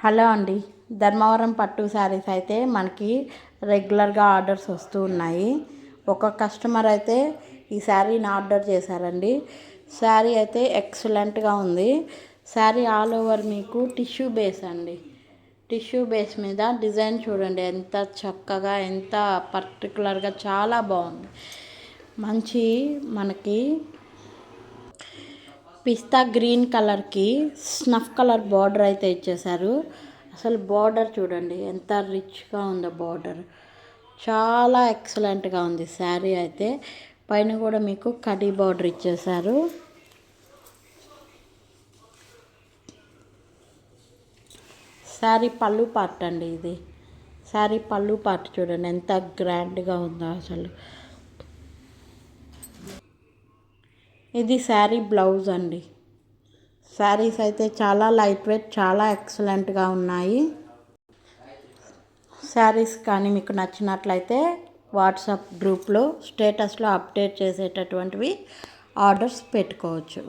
Hello అండి, ధర్మవరం పట్టు శారీస్ అయితే మనకి రెగ్యులర్గా ఆర్డర్స్ వస్తూ ఉన్నాయి. ఒక కస్టమర్ అయితే ఈ శారీని ఆర్డర్ చేశారండి. శారీ అయితే ఎక్సలెంట్గా ఉంది. శారీ ఆల్ ఓవర్ మీకు టిష్యూ బేస్ అండి. టిష్యూ బేస్ మీద డిజైన్ చూడండి ఎంత చక్కగా, ఎంత పర్టికులర్గా, చాలా బాగుంది. మంచి మనకి పిస్తా గ్రీన్ కలర్కి స్నఫ్ కలర్ బార్డర్ అయితే ఇచ్చేశారు. అసలు బార్డర్ చూడండి ఎంత రిచ్గా ఉందో. బార్డర్ చాలా ఎక్సలెంట్గా ఉంది. శారీ అయితే పైన కూడా మీకు కడీ బార్డర్ ఇచ్చేశారు. శారీ పళ్ళు పార్ట్ అండి ఇది. శారీ పళ్ళు పార్ట్ చూడండి ఎంత గ్రాండ్గా ఉందో అసలు. ఇది శారీ బ్లౌజ్ అండి. శారీస్ అయితే చాలా లైట్ వెయిట్, చాలా ఎక్సలెంట్గా ఉన్నాయి. శారీస్ కానీ మీకు నచ్చినట్లయితే వాట్సాప్ గ్రూప్లో స్టేటస్లో అప్డేట్ చేసేటటువంటివి ఆర్డర్స్ పెట్టుకోవచ్చు.